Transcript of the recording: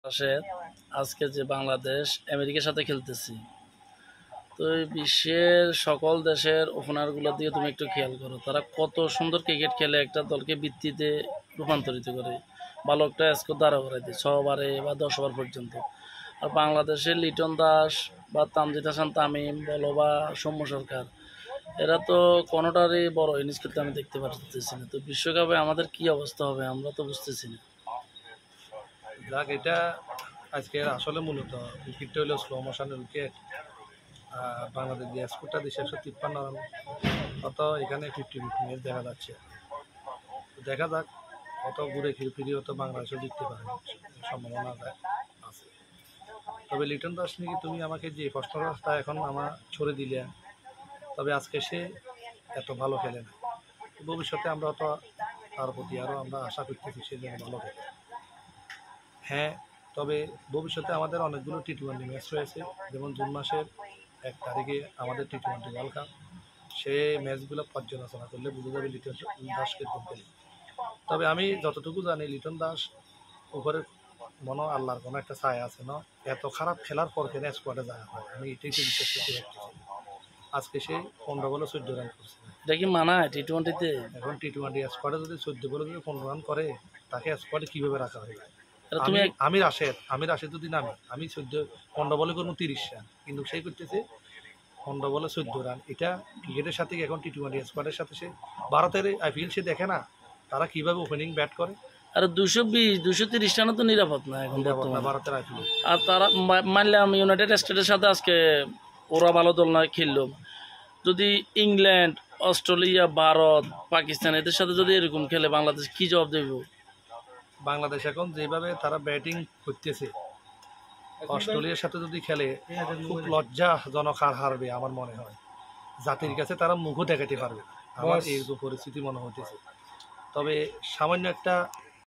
রাশেদ, আজকে যে বাংলাদেশ আমেরিকার সাথে খেলতেছি, তো এই বিশ্বের সকল দেশের ওপেনারগুলোর দিকে তুমি একটু খেয়াল করো, তারা কত সুন্দর ক্রিকেট খেলে, একটা দলকে ভিত্তিতে রূপান্তরিত করে, ভালো একটা স্কোর দাঁড়া করে দেয় 6 ওভারে বা 10 ওভার পর্যন্ত। আর বাংলাদেশের লিটন দাস বা তামজিদ হাসান তামিম বলো বা সৌম্য সরকার, এরা তো কোনোটারই বড় ইনিংস খেলতে আমি দেখতে পারতেছি না। তো বিশ্বকাপে আমাদের কি অবস্থা হবে আমরা তো বুঝতেছি না। যাক, এটা আজকের আসলে মূলত উইকেটটা হলো স্লো মোশনের উইকেট। বাংলাদেশ যে স্কোরটা দিচ্ছে 153 রান, অত এখানে 50-50 ম্যাচ দেখা যাচ্ছে। দেখা যাক, অত ঘুরে ফিরে অত বাংলাদেশও জিততে পারে, সম্ভাবনা আছে। তবে লিটন দাস নাকি তুমি আমাকে যে প্রশ্নটা এখন আমার ছড়ে দিলে, তবে আজকে সে এত ভালো খেলে না। ভবিষ্যতে আমরা অত তার প্রতি আরও আমরা আশা করতেছি সে যেন ভালো খেলে। হ্যাঁ, তবে ভবিষ্যতে আমাদের অনেকগুলো টি-20 ম্যাচ রয়েছে। যেমন জুন মাসের 1 তারিখে আমাদের টি-20 ওয়ার্ল্ড কাপ। সে ম্যাচগুলো পর্যালোচনা করলে বোঝা যাবে লিটন দাস কীরকম খেলে। তবে আমি যতটুকু জানি, লিটন দাস উপরে মনে আল্লাহর কোনো একটা ছায়া আছে না, এত খারাপ খেলার পর কেন স্কোয়াডে যাওয়া হয়, আমি এটাই তো বিশ্বাস করতে পারতেছি। আজকে সে 15 বলে 14 রান করছে। এটা কি মানায় টি-20-তে? এখন টি-20 স্কোয়াডে যদি 14 বলে যদি 15 রান করে, তাকে স্কোয়াডে কীভাবে রাখা হবে? তুমি আমি রাশেদ যদি নামি, আমি 15 বলে করবো 30 রান, কিন্তু সেই করতেছে 15 বলে 14 রান। এটা ক্রিকেটের সাথে এখন টি-20 স্কোয়াডের সাথে সে ভারতের আইপিএল সে দেখে না তারা কিভাবে ওপেনিং ব্যাট করে। আর 220-230 রানও তো নিরাপদ না এখন বর্তমানে ভারতের আইপিএল। আর তারা মানলাম ইউনাইটেড স্টেটের সাথে আজকে ওরা ভালো দল না খেললো, যদি ইংল্যান্ড, অস্ট্রেলিয়া, ভারত, পাকিস্তান এদের সাথে যদি এরকম খেলে বাংলাদেশ কি জবাব দেব? বাংলাদেশ এখন যেভাবে তারা ব্যাটিং করতেছে, অস্ট্রেলিয়ার সাথে যদি খেলে খুব লজ্জাজনক হারবে আমার মনে হয়। জাতির কাছে তারা মুখও দেখাতে পারবে না, আমার এই পরিস্থিতি মনে হইতেছে। তবে সামান্য একটা